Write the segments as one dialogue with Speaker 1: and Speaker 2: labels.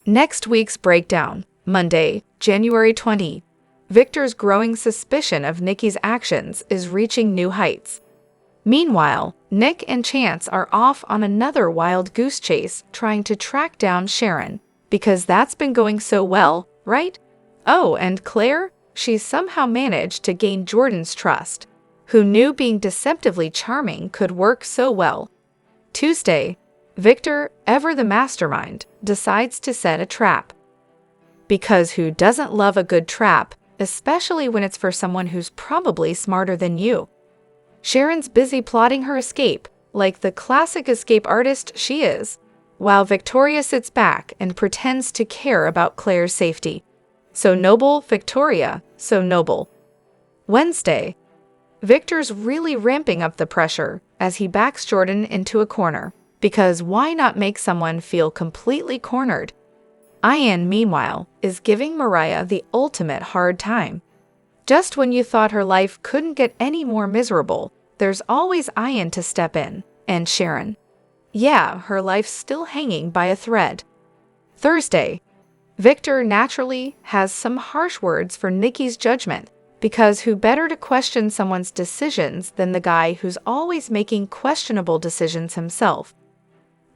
Speaker 1: Next week's breakdown, Monday, January 20. Victor's growing suspicion of Nikki's actions is reaching new heights. Meanwhile, Nick and Chance are off on another wild goose chase trying to track down Sharon, because that's been going so well, right? Oh, and Claire? She's somehow managed to gain Jordan's trust. Who knew being deceptively charming could work so well? Tuesday, Victor, ever the mastermind, decides to set a trap. Because who doesn't love a good trap, especially when it's for someone who's probably smarter than you? Sharon's busy plotting her escape, like the classic escape artist she is, while Victoria sits back and pretends to care about Claire's safety. So noble, Victoria, so noble. Wednesday, Victor's really ramping up the pressure as he backs Jordan into a corner, because why not make someone feel completely cornered? Ian, meanwhile, is giving Mariah the ultimate hard time. Just when you thought her life couldn't get any more miserable, there's always Ian to step in, and Sharon. Yeah, her life's still hanging by a thread. Thursday, Victor naturally has some harsh words for Nikki's judgment, because who better to question someone's decisions than the guy who's always making questionable decisions himself?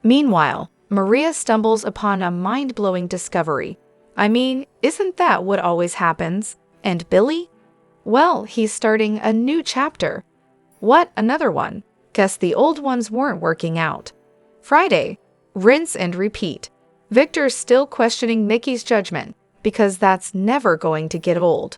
Speaker 1: Meanwhile, Maria stumbles upon a mind-blowing discovery. I mean, isn't that what always happens? And Billy? Well, he's starting a new chapter. What, another one? Guess the old ones weren't working out. Friday, rinse and repeat. Victor's still questioning Nikki's judgment, because that's never going to get old.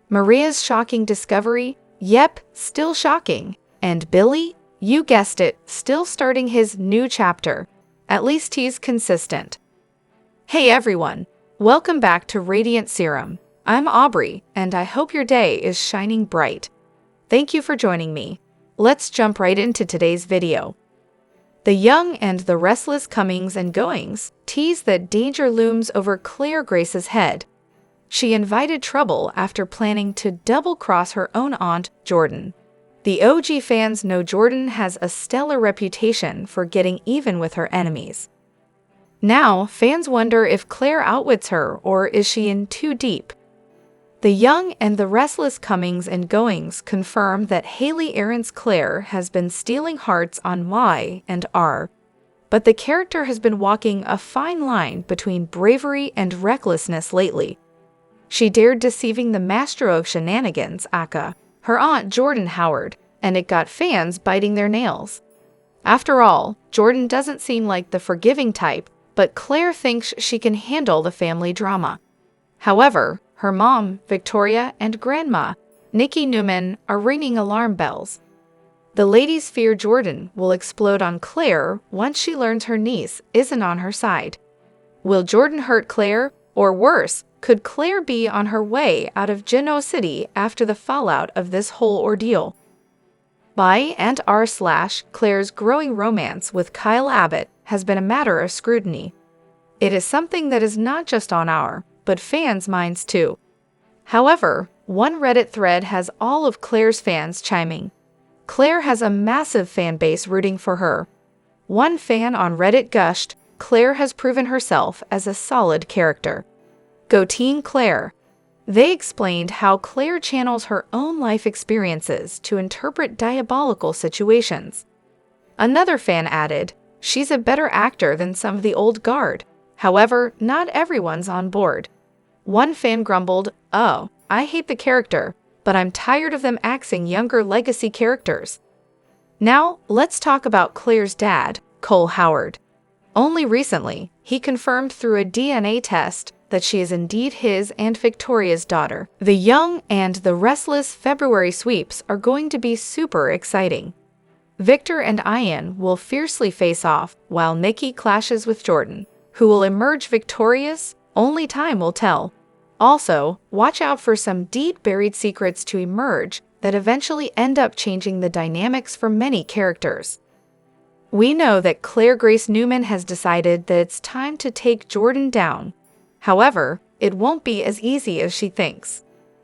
Speaker 1: Maria's shocking discovery? Yep, still shocking. And Billy? You guessed it, still starting his new chapter. At least he's consistent. Hey everyone, welcome back to Radiant Serum. I'm Aubrey, and I hope your day is shining bright. Thank you for joining me. Let's jump right into today's video. The young and the restless comings and goings tease that danger looms over Claire Grace's head. She invited trouble after planning to double-cross her own aunt, Jordan. The OG fans know Jordan has a stellar reputation for getting even with her enemies. Now, fans wonder if Claire outwits her or is she in too deep. The young and the restless comings and goings confirm that Haley Aaron's Claire has been stealing hearts on Y and R. But the character has been walking a fine line between bravery and recklessness lately. She dared deceiving the master of shenanigans, aka her aunt Jordan Howard, and it got fans biting their nails. After all, Jordan doesn't seem like the forgiving type, but Claire thinks she can handle the family drama. However, her mom, Victoria, and grandma, Nikki Newman, are ringing alarm bells. The ladies fear Jordan will explode on Claire once she learns her niece isn't on her side. Will Jordan hurt Claire? Or worse, could Claire be on her way out of Genoa City after the fallout of this whole ordeal? Y and R/ Claire's growing romance with Kyle Abbott has been a matter of scrutiny. It is something that is not just on our, but fans' minds too. However, one Reddit thread has all of Claire's fans chiming. Claire has a massive fan base rooting for her. One fan on Reddit gushed, "Claire has proven herself as a solid character. Go Team Claire." They explained how Claire channels her own life experiences to interpret diabolical situations. Another fan added, "She's a better actor than some of the old guard." However, not everyone's on board. One fan grumbled, "Oh, I hate the character, but I'm tired of them axing younger legacy characters." Now, let's talk about Claire's dad, Cole Howard. Only recently, he confirmed through a DNA test that she is indeed his and Victoria's daughter. The young and the restless February sweeps are going to be super exciting. Victor and Ian will fiercely face off while Nikki clashes with Jordan. Who will emerge victorious? Only time will tell. Also, watch out for some deep buried secrets to emerge that eventually end up changing the dynamics for many characters. We know that Claire Grace Newman has decided that it's time to take Jordan down. However, it won't be as easy as she thinks.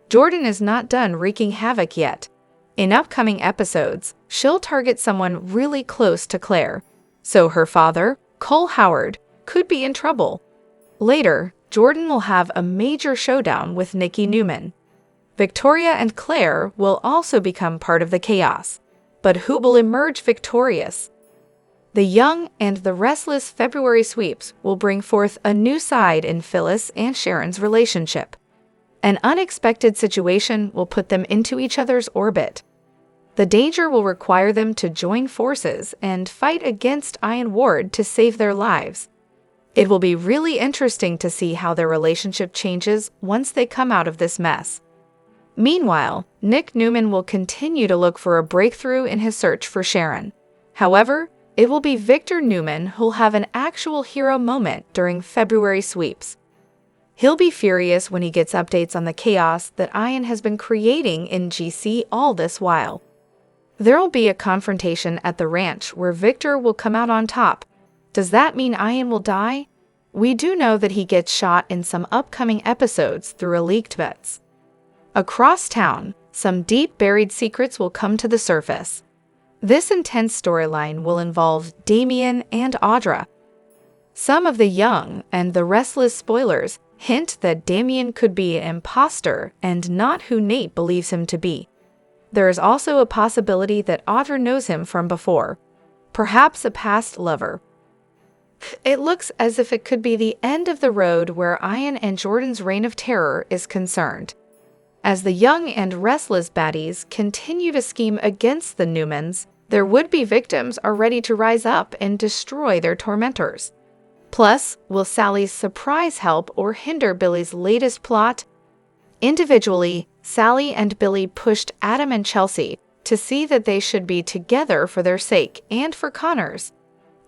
Speaker 1: Jordan is not done wreaking havoc yet. In upcoming episodes, she'll target someone really close to Claire. So her father, Cole Howard, could be in trouble. Later, Jordan will have a major showdown with Nikki Newman. Victoria and Claire will also become part of the chaos. But who will emerge victorious? The Young and the Restless February sweeps will bring forth a new side in Phyllis and Sharon's relationship. An unexpected situation will put them into each other's orbit. The danger will require them to join forces and fight against Ian Ward to save their lives. It will be really interesting to see how their relationship changes once they come out of this mess. Meanwhile, Nick Newman will continue to look for a breakthrough in his search for Sharon. However, it will be Victor Newman who'll have an actual hero moment during February sweeps. He'll be furious when he gets updates on the chaos that Ian has been creating in GC all this while. There'll be a confrontation at the ranch where Victor will come out on top. Does that mean Ian will die? We do know that he gets shot in some upcoming episodes through a leaked bets. Across town, some deep buried secrets will come to the surface. This intense storyline will involve Damien and Audra. Some of the Young and the Restless spoilers hint that Damien could be an imposter and not who Nate believes him to be. There is also a possibility that Audra knows him from before, perhaps a past lover. It looks as if it could be the end of the road where Ian and Jordan's reign of terror is concerned. As the Young and Restless baddies continue to scheme against the Newmans, their would-be victims are ready to rise up and destroy their tormentors. Plus, will Sally's surprise help or hinder Billy's latest plot? Individually, Sally and Billy pushed Adam and Chelsea to see that they should be together for their sake and for Connor's.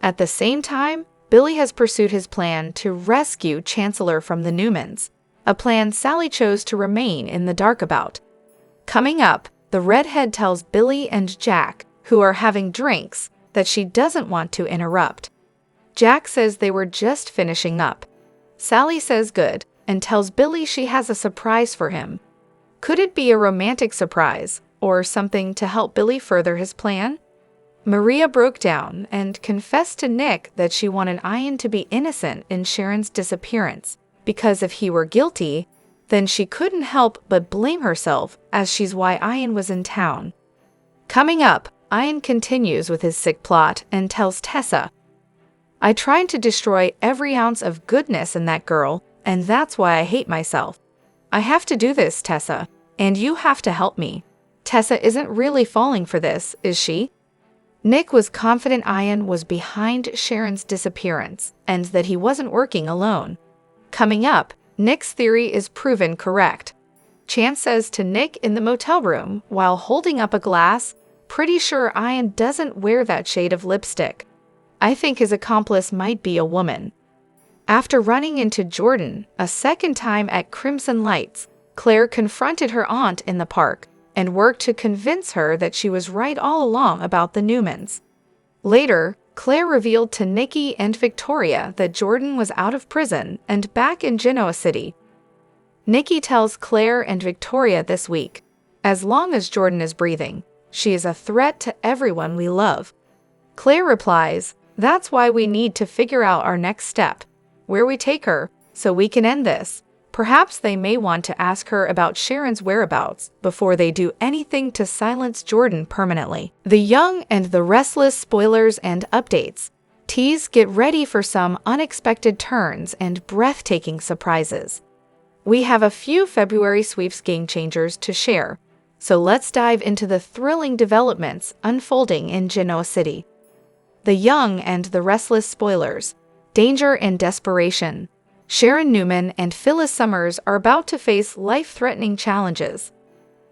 Speaker 1: At the same time, Billy has pursued his plan to rescue Chancellor from the Newmans, a plan Sally chose to remain in the dark about. Coming up, the redhead tells Billy and Jack, who are having drinks, that she doesn't want to interrupt. Jack says they were just finishing up. Sally says good, and tells Billy she has a surprise for him. Could it be a romantic surprise, or something to help Billy further his plan? Maria broke down and confessed to Nick that she wanted Ian to be innocent in Sharon's disappearance, because if he were guilty, then she couldn't help but blame herself, as she's why Ian was in town. Coming up, Ian continues with his sick plot and tells Tessa, "I tried to destroy every ounce of goodness in that girl, and that's why I hate myself. I have to do this, Tessa, and you have to help me." Tessa isn't really falling for this, is she? Nick was confident Ian was behind Sharon's disappearance and that he wasn't working alone. Coming up, Nick's theory is proven correct. Chance says to Nick in the motel room while holding up a glass, "Pretty sure Ian doesn't wear that shade of lipstick. I think his accomplice might be a woman." After running into Jordan a second time at Crimson Lights, Claire confronted her aunt in the park and worked to convince her that she was right all along about the Newmans. Later, Claire revealed to Nikki and Victoria that Jordan was out of prison and back in Genoa City. Nikki tells Claire and Victoria this week, "As long as Jordan is breathing, she is a threat to everyone we love." Claire replies, "That's why we need to figure out our next step, where we take her, so we can end this." Perhaps they may want to ask her about Sharon's whereabouts before they do anything to silence Jordan permanently. The Young and the Restless spoilers and updates tease get ready for some unexpected turns and breathtaking surprises. We have a few February sweeps game changers to share, so let's dive into the thrilling developments unfolding in Genoa City. The Young and the Restless spoilers, danger and desperation. Sharon Newman and Phyllis Summers are about to face life-threatening challenges.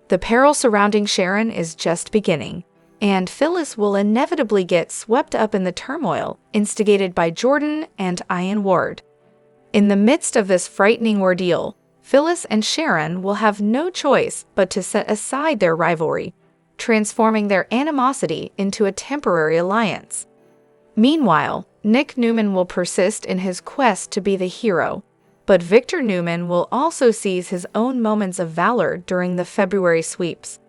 Speaker 1: The peril surrounding Sharon is just beginning, and Phyllis will inevitably get swept up in the turmoil instigated by Jordan and Ian Ward. In the midst of this frightening ordeal, Phyllis and Sharon will have no choice but to set aside their rivalry, transforming their animosity into a temporary alliance. Meanwhile, Nick Newman will persist in his quest to be the hero, but Victor Newman will also seize his own moments of valor during the February sweeps.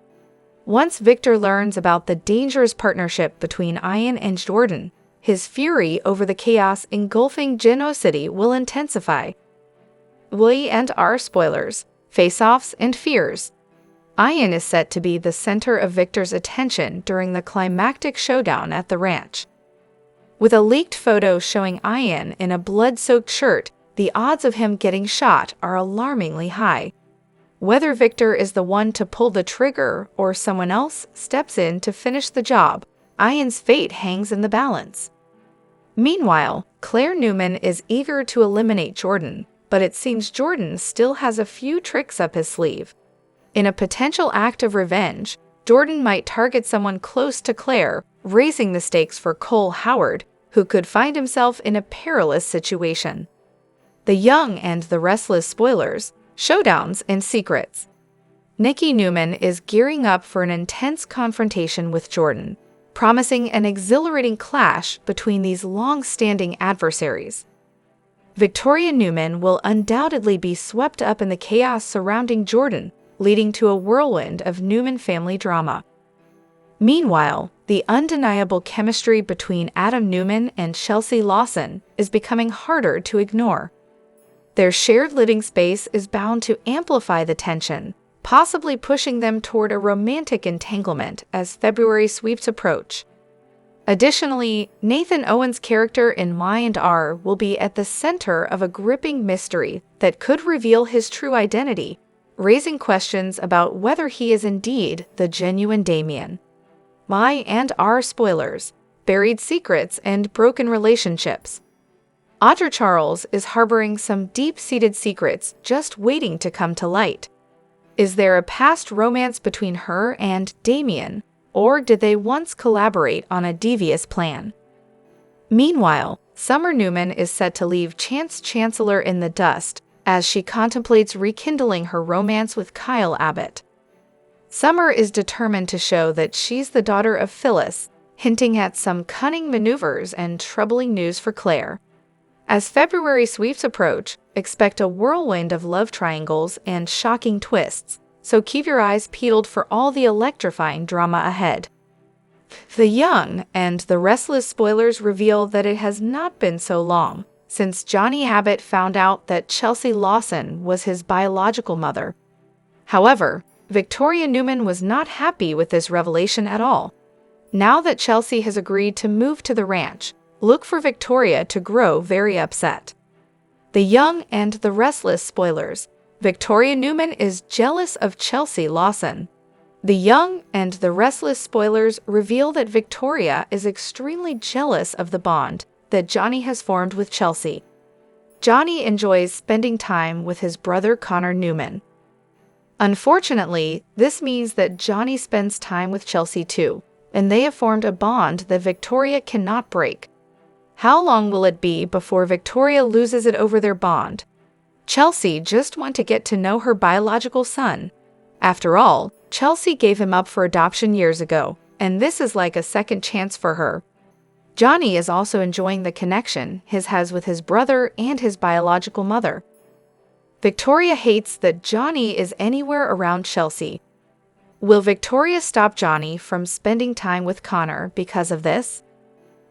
Speaker 1: Once Victor learns about the dangerous partnership between Ian and Jordan, his fury over the chaos engulfing Geno City will intensify. W&R spoilers, face-offs, and fears. Ian is set to be the center of Victor's attention during the climactic showdown at the ranch. With a leaked photo showing Ian in a blood-soaked shirt, the odds of him getting shot are alarmingly high. Whether Victor is the one to pull the trigger or someone else steps in to finish the job, Ian's fate hangs in the balance. Meanwhile, Claire Newman is eager to eliminate Jordan, but it seems Jordan still has a few tricks up his sleeve. In a potential act of revenge, Jordan might target someone close to Claire, raising the stakes for Cole Howard, who could find himself in a perilous situation. The Young and the Restless spoilers, showdowns and secrets. Nikki Newman is gearing up for an intense confrontation with Jordan, promising an exhilarating clash between these long-standing adversaries. Victoria Newman will undoubtedly be swept up in the chaos surrounding Jordan, leading to a whirlwind of Newman family drama. Meanwhile, the undeniable chemistry between Adam Newman and Chelsea Lawson is becoming harder to ignore. Their shared living space is bound to amplify the tension, possibly pushing them toward a romantic entanglement as February sweeps approach. Additionally, Nathan Owen's character in Y&R will be at the center of a gripping mystery that could reveal his true identity, raising questions about whether he is indeed the genuine Damien. Y&R spoilers, buried secrets and broken relationships. Audra Charles is harboring some deep-seated secrets just waiting to come to light. Is there a past romance between her and Damien, or did they once collaborate on a devious plan? Meanwhile, Summer Newman is set to leave Chance Chancellor in the dust as she contemplates rekindling her romance with Kyle Abbott. Summer is determined to show that she's the daughter of Phyllis, hinting at some cunning maneuvers and troubling news for Claire. As February sweeps approach, expect a whirlwind of love triangles and shocking twists, so keep your eyes peeled for all the electrifying drama ahead. The Young and the Restless spoilers reveal that it has not been so long since Johnny Abbott found out that Chelsea Lawson was his biological mother. However, Victoria Newman was not happy with this revelation at all. Now that Chelsea has agreed to move to the ranch, look for Victoria to grow very upset. The Young and the Restless spoilers. Victoria Newman is jealous of Chelsea Lawson. The Young and the Restless spoilers reveal that Victoria is extremely jealous of the bond that Johnny has formed with Chelsea. Johnny enjoys spending time with his brother Connor Newman. Unfortunately, this means that Johnny spends time with Chelsea too, and they have formed a bond that Victoria cannot break. How long will it be before Victoria loses it over their bond? Chelsea just wants to get to know her biological son. After all, Chelsea gave him up for adoption years ago, and this is like a second chance for her. Johnny is also enjoying the connection he has with his brother and his biological mother. Victoria hates that Johnny is anywhere around Chelsea. Will Victoria stop Johnny from spending time with Connor because of this?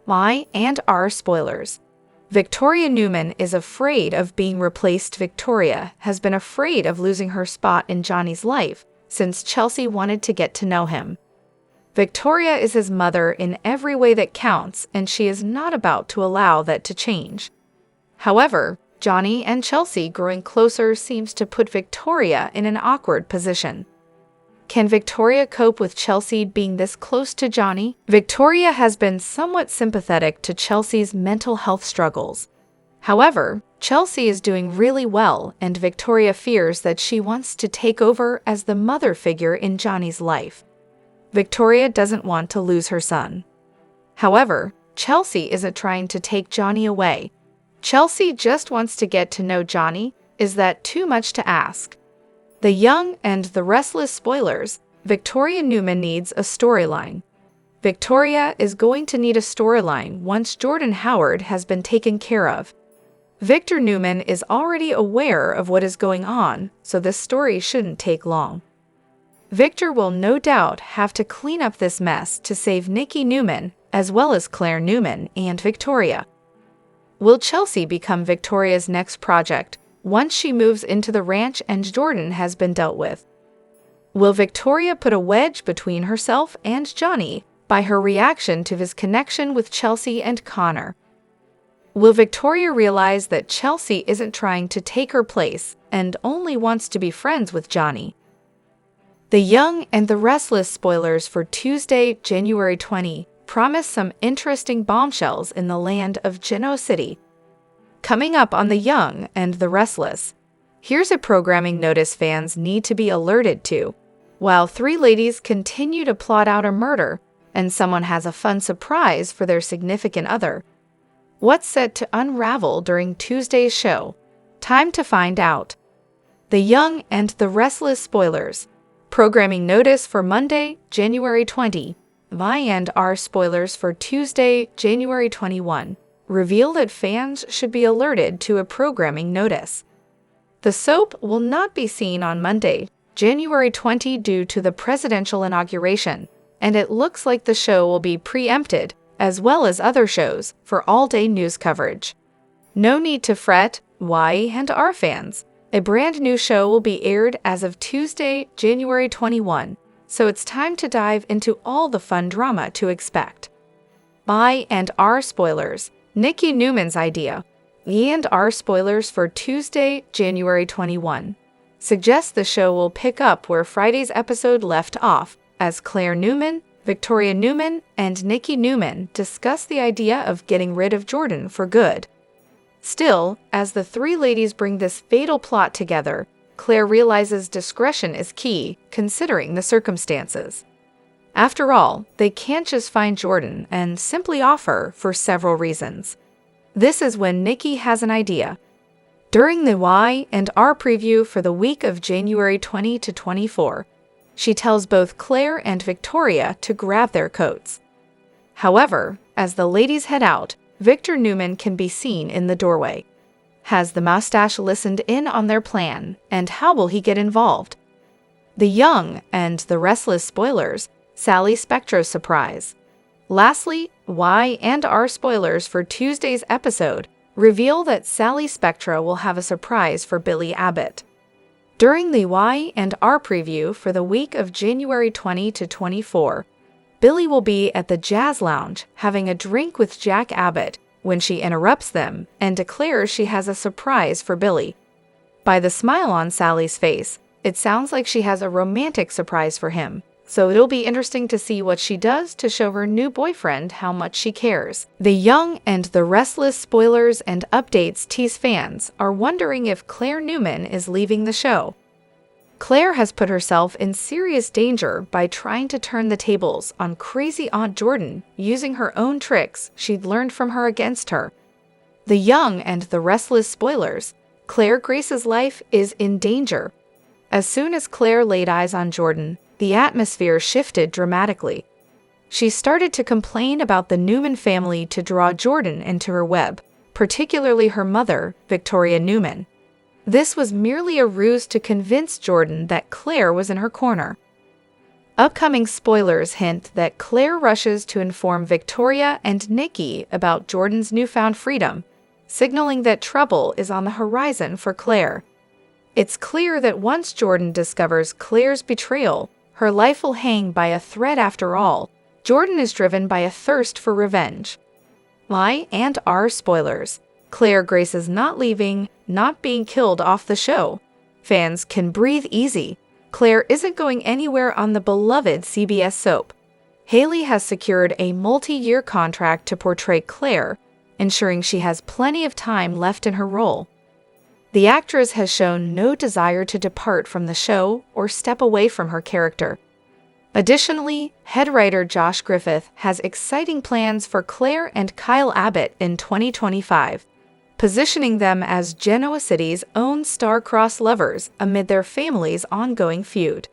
Speaker 1: Y&R spoilers. Victoria Newman is afraid of being replaced. Victoria has been afraid of losing her spot in Johnny's life since Chelsea wanted to get to know him. Victoria is his mother in every way that counts, and she is not about to allow that to change. However, Johnny and Chelsea growing closer seems to put Victoria in an awkward position. Can Victoria cope with Chelsea being this close to Johnny? Victoria has been somewhat sympathetic to Chelsea's mental health struggles. However, Chelsea is doing really well, and Victoria fears that she wants to take over as the mother figure in Johnny's life. Victoria doesn't want to lose her son. However, Chelsea isn't trying to take Johnny away. Chelsea just wants to get to know Johnny. Is that too much to ask? The Young and the Restless spoilers. Victoria Newman needs a storyline. Victoria is going to need a storyline once Jordan Howard has been taken care of. Victor Newman is already aware of what is going on, so this story shouldn't take long. Victor will no doubt have to clean up this mess to save Nikki Newman, as well as Claire Newman and Victoria. Will Chelsea become Victoria's next project once she moves into the ranch and Jordan has been dealt with? Will Victoria put a wedge between herself and Johnny by her reaction to his connection with Chelsea and Connor? Will Victoria realize that Chelsea isn't trying to take her place and only wants to be friends with Johnny? The Young and the Restless spoilers for Tuesday, January 20, promise some interesting bombshells in the land of Genoa City. Coming up on The Young and the Restless, here's a programming notice fans need to be alerted to. While three ladies continue to plot out a murder and someone has a fun surprise for their significant other, what's set to unravel during Tuesday's show? Time to find out. The Young and the Restless spoilers. Programming notice for Monday, January 20. Y&R spoilers for Tuesday, January 21. Reveal that fans should be alerted to a programming notice. The soap will not be seen on Monday, January 20 due to the presidential inauguration, and it looks like the show will be preempted, as well as other shows, for all-day news coverage. No need to fret, Y&R fans. A brand new show will be aired as of Tuesday, January 21, so it's time to dive into all the fun drama to expect. Y&R spoilers. Nikki Newman's idea. Y&R spoilers for Tuesday, January 21. Suggest the show will pick up where Friday's episode left off, as Claire Newman, Victoria Newman, and Nikki Newman discuss the idea of getting rid of Jordan for good. Still, as the three ladies bring this fatal plot together, Claire realizes discretion is key, considering the circumstances. After all, they can't just find Jordan and simply offer for several reasons. This is when Nikki has an idea. During the Y&R preview for the week of January 20 to 24, she tells both Claire and Victoria to grab their coats. However, as the ladies head out, Victor Newman can be seen in the doorway. Has the mustache listened in on their plan, and how will he get involved? The Young and the Restless spoilers. Sally Spectro's surprise. Lastly, Y&R spoilers for Tuesday's episode reveal that Sally Spectra will have a surprise for Billy Abbott. During the Y&R preview for the week of January 20 to 24, Billy will be at the Jazz Lounge having a drink with Jack Abbott when she interrupts them and declares she has a surprise for Billy. By the smile on Sally's face, it sounds like she has a romantic surprise for him, so it'll be interesting to see what she does to show her new boyfriend how much she cares. The Young and the Restless spoilers and updates tease fans are wondering if Claire Newman is leaving the show. Claire has put herself in serious danger by trying to turn the tables on crazy Aunt Jordan using her own tricks she'd learned from her against her. The Young and the Restless spoilers. Claire Grace's life is in danger. As soon as Claire laid eyes on Jordan, the atmosphere shifted dramatically. She started to complain about the Newman family to draw Jordan into her web, particularly her mother, Victoria Newman. This was merely a ruse to convince Jordan that Claire was in her corner. Upcoming spoilers hint that Claire rushes to inform Victoria and Nikki about Jordan's newfound freedom, signaling that trouble is on the horizon for Claire. It's clear that once Jordan discovers Claire's betrayal, her life will hang by a thread after all. Jordan is driven by a thirst for revenge. Y&R spoilers. Claire Grace is not leaving, not being killed off the show. Fans can breathe easy. Claire isn't going anywhere on the beloved CBS soap. Haley has secured a multi-year contract to portray Claire, ensuring she has plenty of time left in her role. The actress has shown no desire to depart from the show or step away from her character. Additionally, head writer Josh Griffith has exciting plans for Claire and Kyle Abbott in 2025, positioning them as Genoa City's own star-crossed lovers amid their family's ongoing feud.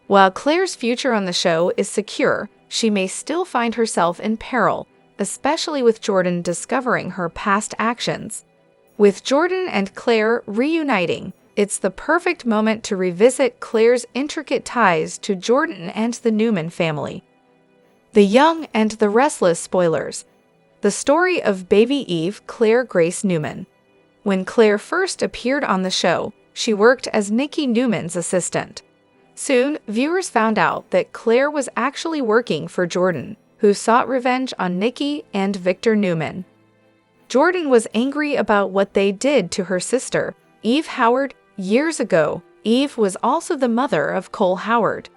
Speaker 1: While Claire's future on the show is secure, she may still find herself in peril, especially with Jordan discovering her past actions. With Jordan and Claire reuniting, it's the perfect moment to revisit Claire's intricate ties to Jordan and the Newman family. The Young and the Restless spoilers. The story of baby Eve Claire Grace Newman. When Claire first appeared on the show, she worked as Nikki Newman's assistant. Soon, viewers found out that Claire was actually working for Jordan, who sought revenge on Nikki and Victor Newman. Jordan was angry about what they did to her sister, Eve Howard, years ago. Eve was also the mother of Cole Howard.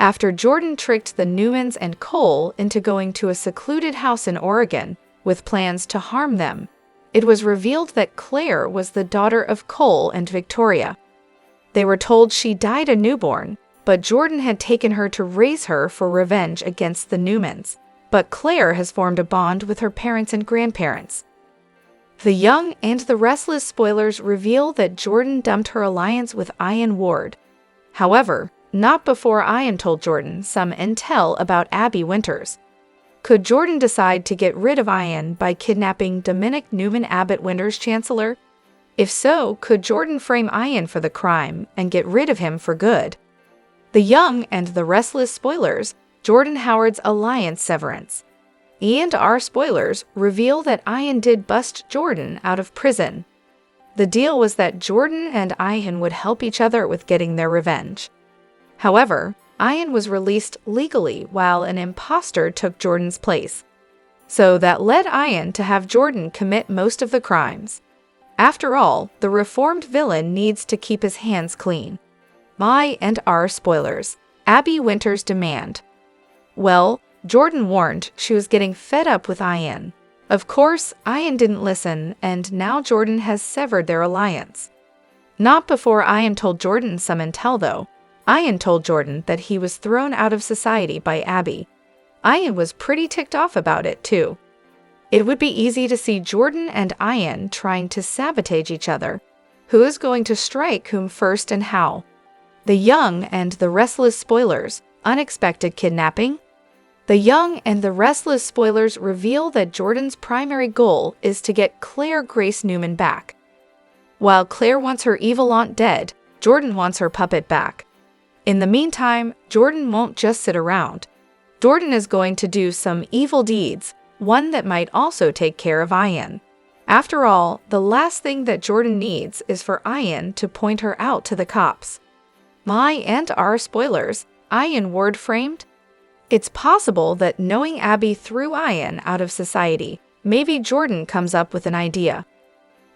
Speaker 1: After Jordan tricked the Newmans and Cole into going to a secluded house in Oregon with plans to harm them, it was revealed that Claire was the daughter of Cole and Victoria. They were told she died a newborn, but Jordan had taken her to raise her for revenge against the Newmans. But Claire has formed a bond with her parents and grandparents. The Young and the Restless spoilers reveal that Jordan dumped her alliance with Ian Ward. However, not before Ian told Jordan some intel about Abby Winters. Could Jordan decide to get rid of Ian by kidnapping Dominic Newman Abbott Winters' chancellor? If so, could Jordan frame Ian for the crime and get rid of him for good? The Young and the Restless spoilers, Jordan Howard's alliance severance. E&R spoilers reveal that Ian did bust Jordan out of prison. The deal was that Jordan and Ian would help each other with getting their revenge. However, Ian was released legally while an imposter took Jordan's place. So that led Ian to have Jordan commit most of the crimes. After all, the reformed villain needs to keep his hands clean. I&R spoilers. Abby Winters' demand. Well, Jordan warned she was getting fed up with Ian. Of course, Ian didn't listen, and now Jordan has severed their alliance. Not before Ian told Jordan some intel, though. Ian told Jordan that he was thrown out of society by Abby. Ian was pretty ticked off about it, too. It would be easy to see Jordan and Ian trying to sabotage each other. Who is going to strike whom first and how? The Young and the Restless spoilers. Unexpected kidnapping? The Young and the Restless spoilers reveal that Jordan's primary goal is to get Claire Grace Newman back. While Claire wants her evil aunt dead, Jordan wants her puppet back. In the meantime, Jordan won't just sit around. Jordan is going to do some evil deeds, one that might also take care of Ian. After all, the last thing that Jordan needs is for Ian to point her out to the cops. I&R spoilers. Ian Ward framed? It's possible that knowing Abby threw Ian out of society, maybe Jordan comes up with an idea.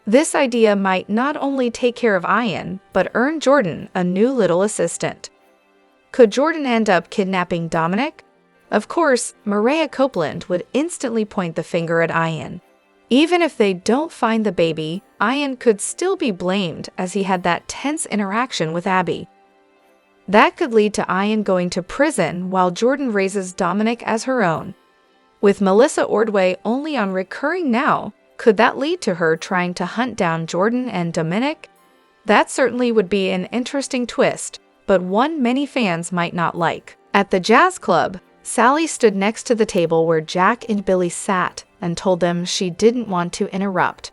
Speaker 1: This idea might not only take care of Ian, but earn Jordan a new little assistant. Could Jordan end up kidnapping Dominic? Of course, Mariah Copeland would instantly point the finger at Ian. Even if they don't find the baby, Ian could still be blamed as he had that tense interaction with Abby. That could lead to Ian going to prison while Jordan raises Dominic as her own. With Melissa Ordway only on recurring now, could that lead to her trying to hunt down Jordan and Dominic? That certainly would be an interesting twist, but one many fans might not like. At the jazz club, Sally stood next to the table where Jack and Billy sat and told them she didn't want to interrupt.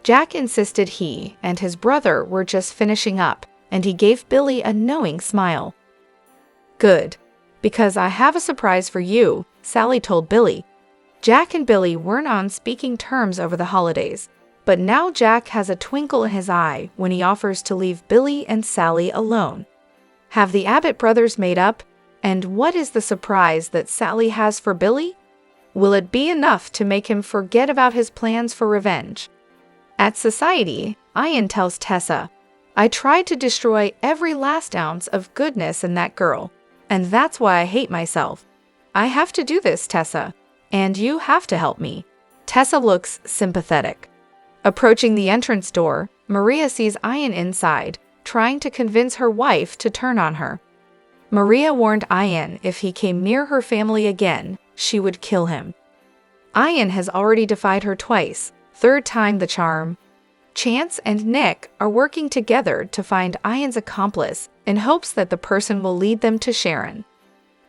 Speaker 1: Jack insisted he and his brother were just finishing up, and he gave Billy a knowing smile. Good, because I have a surprise for you, Sally told Billy. Jack and Billy weren't on speaking terms over the holidays, but now Jack has a twinkle in his eye when he offers to leave Billy and Sally alone. Have the Abbott brothers made up? And what is the surprise that Sally has for Billy? Will it be enough to make him forget about his plans for revenge? At society, Ian tells Tessa, I tried to destroy every last ounce of goodness in that girl, and that's why I hate myself. I have to do this, Tessa, and you have to help me. Tessa looks sympathetic. Approaching the entrance door, Maria sees Ian inside, trying to convince her wife to turn on her. Maria warned Ian if he came near her family again, she would kill him. Ian has already defied her twice, third time the charm. Chance and Nick are working together to find Ian's accomplice in hopes that the person will lead them to Sharon.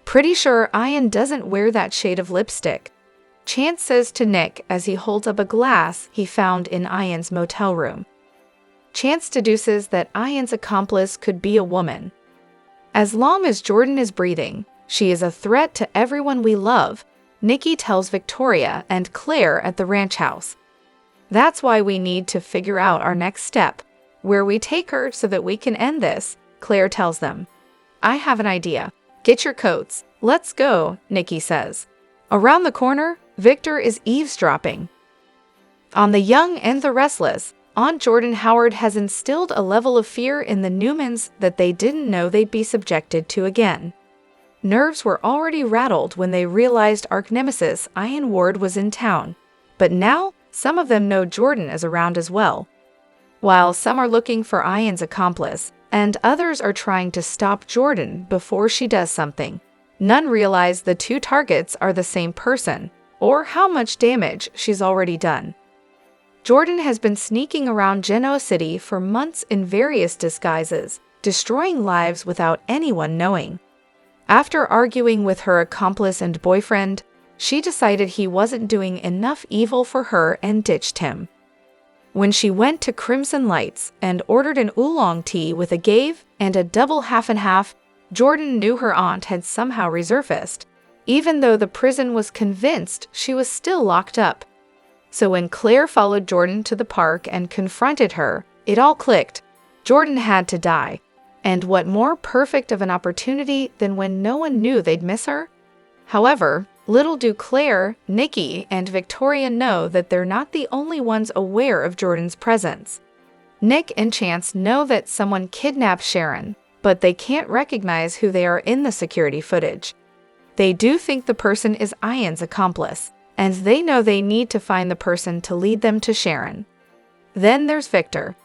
Speaker 1: Pretty sure Ian doesn't wear that shade of lipstick. Chance says to Nick as he holds up a glass he found in Ian's motel room. Chance deduces that Ian's accomplice could be a woman. As long as Jordan is breathing, she is a threat to everyone we love, Nikki tells Victoria and Claire at the ranch house. That's why we need to figure out our next step, where we take her so that we can end this, Claire tells them. I have an idea. Get your coats. Let's go, Nikki says. Around the corner, Victor is eavesdropping. On The Young and the Restless, Aunt Jordan Howard has instilled a level of fear in the Newmans that they didn't know they'd be subjected to again. Nerves were already rattled when they realized arch-nemesis Ian Ward was in town, but now some of them know Jordan is around as well. While some are looking for Ian's accomplice, and others are trying to stop Jordan before she does something, none realize the two targets are the same person, or how much damage she's already done. Jordan has been sneaking around Genoa City for months in various disguises, destroying lives without anyone knowing. After arguing with her accomplice and boyfriend, she decided he wasn't doing enough evil for her and ditched him. When she went to Crimson Lights and ordered an oolong tea with a gave and a double half and half, Jordan knew her aunt had somehow resurfaced, even though the prison was convinced she was still locked up. So when Claire followed Jordan to the park and confronted her, it all clicked. Jordan had to die. And what more perfect of an opportunity than when no one knew they'd miss her? However, little do Claire, Nikki, and Victoria know that they're not the only ones aware of Jordan's presence. Nick and Chance know that someone kidnapped Sharon, but they can't recognize who they are in the security footage. They do think the person is Ian's accomplice, and they know they need to find the person to lead them to Sharon. Then there's Victor.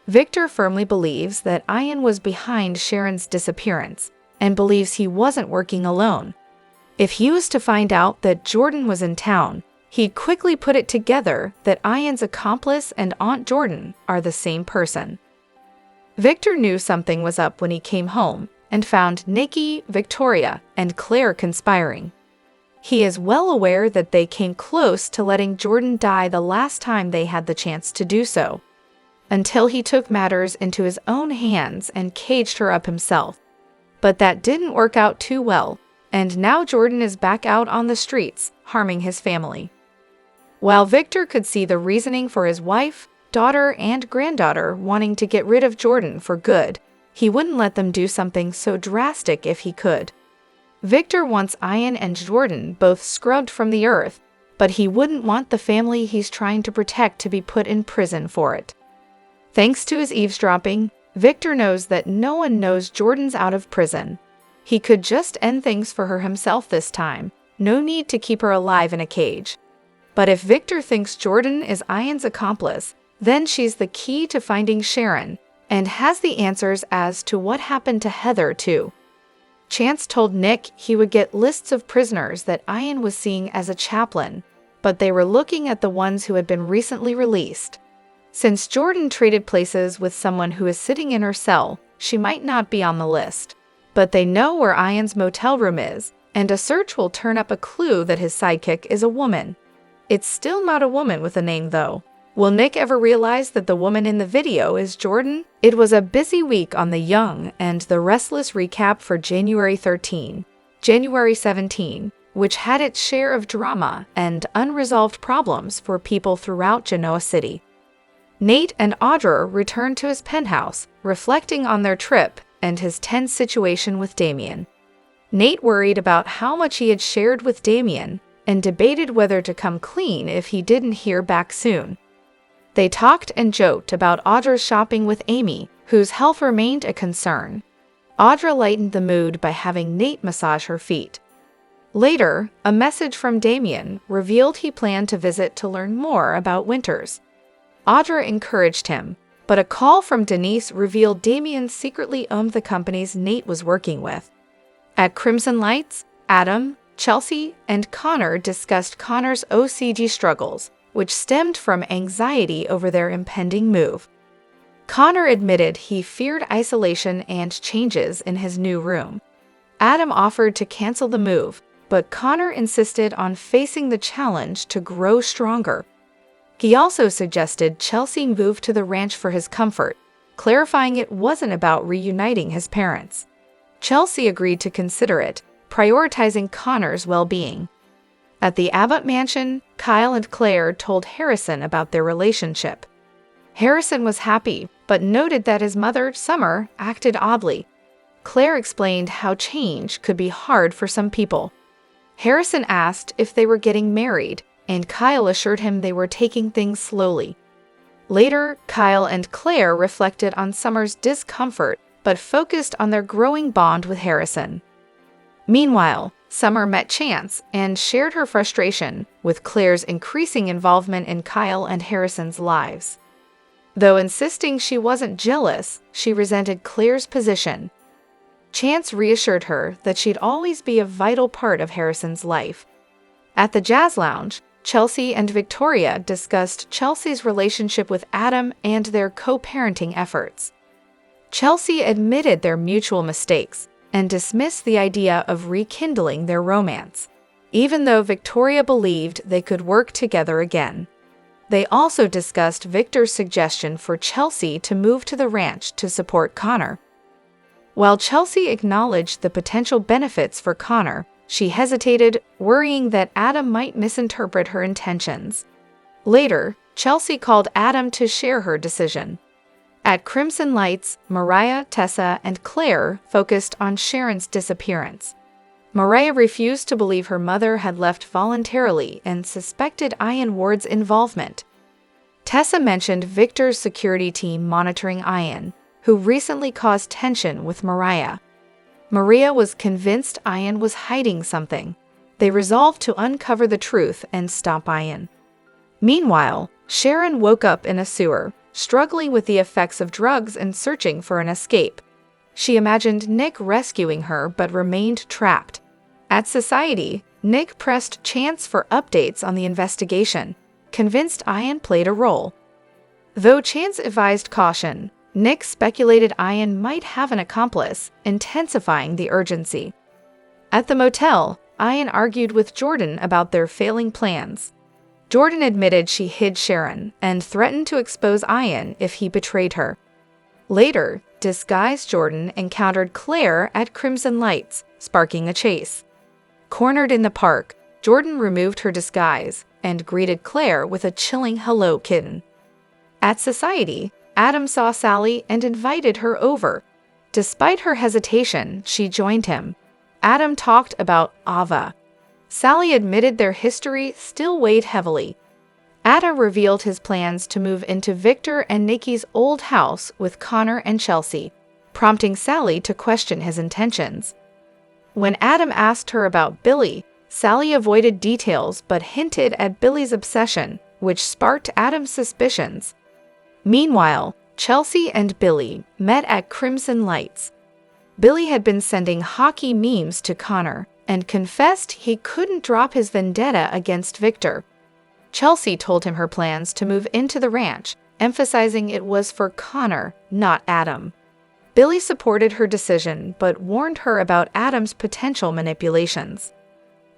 Speaker 1: Victor firmly believes that Ian was behind Sharon's disappearance, and believes he wasn't working alone. If he was to find out that Jordan was in town, he'd quickly put it together that Ian's accomplice and Aunt Jordan are the same person. Victor knew something was up when he came home and found Nikki, Victoria, and Claire conspiring. He is well aware that they came close to letting Jordan die the last time they had the chance to do so, until he took matters into his own hands and caged her up himself. But that didn't work out too well, and now Jordan is back out on the streets, harming his family. While Victor could see the reasoning for his wife, daughter, and granddaughter wanting to get rid of Jordan for good, he wouldn't let them do something so drastic if he could. Victor wants Ian and Jordan both scrubbed from the earth, but he wouldn't want the family he's trying to protect to be put in prison for it. Thanks to his eavesdropping, Victor knows that no one knows Jordan's out of prison. He could just end things for her himself this time, no need to keep her alive in a cage. But if Victor thinks Jordan is Ian's accomplice, then she's the key to finding Sharon, and has the answers as to what happened to Heather too. Chance told Nick he would get lists of prisoners that Ian was seeing as a chaplain, but they were looking at the ones who had been recently released. Since Jordan traded places with someone who is sitting in her cell, she might not be on the list. But they know where Ian's motel room is, and a search will turn up a clue that his sidekick is a woman. It's still not a woman with a name, though. Will Nick ever realize that the woman in the video is Jordan? It was a busy week on The Young and the Restless recap for January 13, January 17, which had its share of drama and unresolved problems for people throughout Genoa City. Nate and Audra returned to his penthouse, reflecting on their trip and his tense situation with Damien. Nate worried about how much he had shared with Damien and debated whether to come clean if he didn't hear back soon. They talked and joked about Audra's shopping with Amy, whose health remained a concern. Audra lightened the mood by having Nate massage her feet. Later, a message from Damien revealed he planned to visit to learn more about Winters. Audra encouraged him, but a call from Denise revealed Damien secretly owned the companies Nate was working with. At Crimson Lights, Adam, Chelsea, and Connor discussed Connor's OCD struggles, which stemmed from anxiety over their impending move. Connor admitted he feared isolation and changes in his new room. Adam offered to cancel the move, but Connor insisted on facing the challenge to grow stronger. He also suggested Chelsea move to the ranch for his comfort, clarifying it wasn't about reuniting his parents. Chelsea agreed to consider it, prioritizing Connor's well-being. At the Abbott mansion, Kyle and Claire told Harrison about their relationship. Harrison was happy, but noted that his mother, Summer, acted oddly. Claire explained how change could be hard for some people. Harrison asked if they were getting married, and Kyle assured him they were taking things slowly. Later, Kyle and Claire reflected on Summer's discomfort, but focused on their growing bond with Harrison. Meanwhile, Summer met Chance and shared her frustration with Claire's increasing involvement in Kyle and Harrison's lives. Though insisting she wasn't jealous, she resented Claire's position. Chance reassured her that she'd always be a vital part of Harrison's life. At the Jazz Lounge, Chelsea and Victoria discussed Chelsea's relationship with Adam and their co-parenting efforts. Chelsea admitted their mutual mistakes and dismissed the idea of rekindling their romance, even though Victoria believed they could work together again. They also discussed Victor's suggestion for Chelsea to move to the ranch to support Connor. While Chelsea acknowledged the potential benefits for Connor, she hesitated, worrying that Adam might misinterpret her intentions. Later, Chelsea called Adam to share her decision. At Crimson Lights, Mariah, Tessa, and Claire focused on Sharon's disappearance. Mariah refused to believe her mother had left voluntarily and suspected Ian Ward's involvement. Tessa mentioned Victor's security team monitoring Ian, who recently caused tension with Mariah. Maria was convinced Ian was hiding something. They resolved to uncover the truth and stop Ian. Meanwhile, Sharon woke up in a sewer, struggling with the effects of drugs and searching for an escape. She imagined Nick rescuing her but remained trapped. At Society, Nick pressed Chance for updates on the investigation, convinced Ian played a role. Though Chance advised caution, Nick speculated Ian might have an accomplice, intensifying the urgency. At the motel, Ian argued with Jordan about their failing plans. Jordan admitted she hid Sharon and threatened to expose Ian if he betrayed her. Later, disguised Jordan encountered Claire at Crimson Lights, sparking a chase. Cornered in the park, Jordan removed her disguise and greeted Claire with a chilling hello, kitten. At Society, Adam saw Sally and invited her over. Despite her hesitation, she joined him. Adam talked about Ava. Sally admitted their history still weighed heavily. Adam revealed his plans to move into Victor and Nikki's old house with Connor and Chelsea, prompting Sally to question his intentions. When Adam asked her about Billy, Sally avoided details but hinted at Billy's obsession, which sparked Adam's suspicions. Meanwhile, Chelsea and Billy met at Crimson Lights. Billy had been sending hockey memes to Connor and confessed he couldn't drop his vendetta against Victor. Chelsea told him her plans to move into the ranch, emphasizing it was for Connor, not Adam. Billy supported her decision but warned her about Adam's potential manipulations.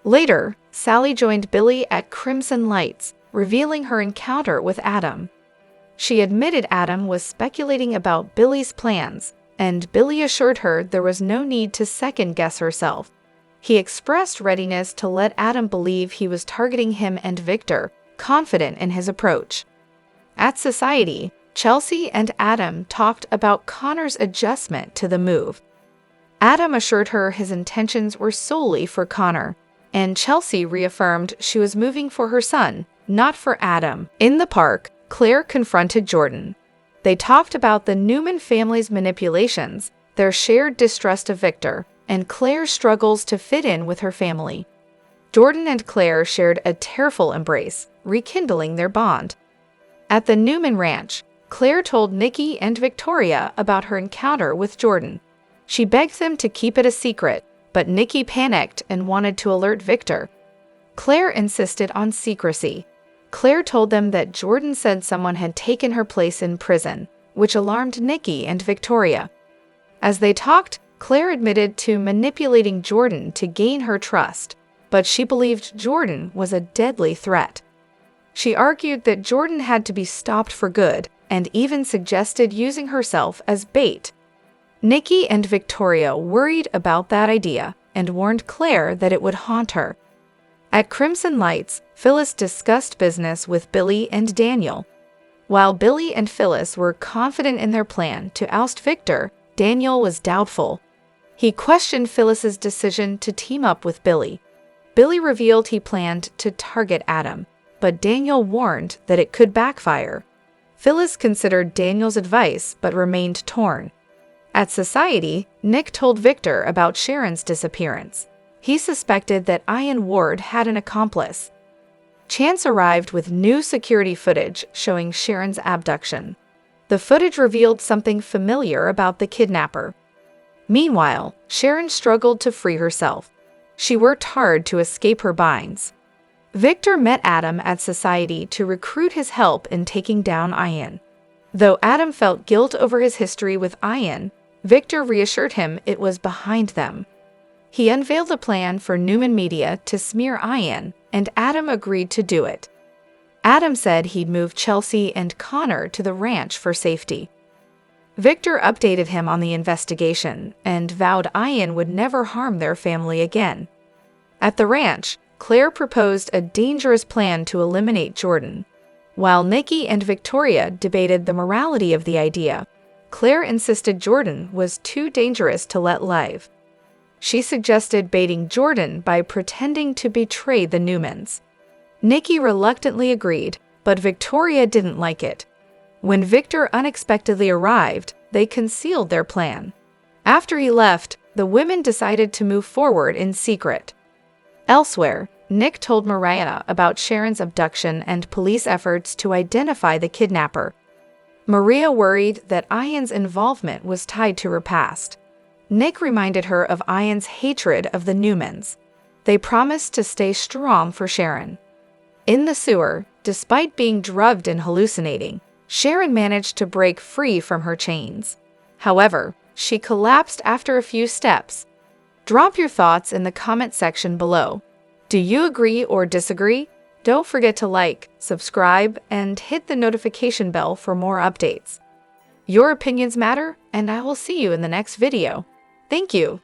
Speaker 1: Later, Sally joined Billy at Crimson Lights, revealing her encounter with Adam. She admitted Adam was speculating about Billy's plans, and Billy assured her there was no need to second-guess herself. He expressed readiness to let Adam believe he was targeting him and Victor, confident in his approach. At Society, Chelsea and Adam talked about Connor's adjustment to the move. Adam assured her his intentions were solely for Connor, and Chelsea reaffirmed she was moving for her son, not for Adam. In the park, Claire confronted Jordan. They talked about the Newman family's manipulations, their shared distrust of Victor, and Claire's struggles to fit in with her family. Jordan and Claire shared a tearful embrace, rekindling their bond. At the Newman Ranch, Claire told Nikki and Victoria about her encounter with Jordan. She begged them to keep it a secret, but Nikki panicked and wanted to alert Victor. Claire insisted on secrecy. Claire told them that Jordan said someone had taken her place in prison, which alarmed Nikki and Victoria. As they talked, Claire admitted to manipulating Jordan to gain her trust, but she believed Jordan was a deadly threat. She argued that Jordan had to be stopped for good and even suggested using herself as bait. Nikki and Victoria worried about that idea and warned Claire that it would haunt her. At Crimson Lights, Phyllis discussed business with Billy and Daniel. While Billy and Phyllis were confident in their plan to oust Victor, Daniel was doubtful. He questioned Phyllis's decision to team up with Billy. Billy revealed he planned to target Adam, but Daniel warned that it could backfire. Phyllis considered Daniel's advice but remained torn. At Society, Nick told Victor about Sharon's disappearance. He suspected that Ian Ward had an accomplice. Chance arrived with new security footage showing Sharon's abduction. The footage revealed something familiar about the kidnapper. Meanwhile, Sharon struggled to free herself. She worked hard to escape her binds. Victor met Adam at Society to recruit his help in taking down Ian. Though Adam felt guilt over his history with Ian, Victor reassured him it was behind them. He unveiled a plan for Newman Media to smear Ian, and Adam agreed to do it. Adam said he'd move Chelsea and Connor to the ranch for safety. Victor updated him on the investigation and vowed Ian would never harm their family again. At the ranch, Claire proposed a dangerous plan to eliminate Jordan. While Nikki and Victoria debated the morality of the idea, Claire insisted Jordan was too dangerous to let live. She suggested baiting Jordan by pretending to betray the Newmans. Nikki reluctantly agreed, but Victoria didn't like it. When Victor unexpectedly arrived, they concealed their plan. After he left, the women decided to move forward in secret. Elsewhere, Nick told Mariah about Sharon's abduction and police efforts to identify the kidnapper. Mariah worried that Ian's involvement was tied to her past. Nick reminded her of Ian's hatred of the Newmans. They promised to stay strong for Sharon. In the sewer, despite being drugged and hallucinating, Sharon managed to break free from her chains. However, she collapsed after a few steps. Drop your thoughts in the comment section below. Do you agree or disagree? Don't forget to like, subscribe, and hit the notification bell for more updates. Your opinions matter, and I will see you in the next video. Thank you.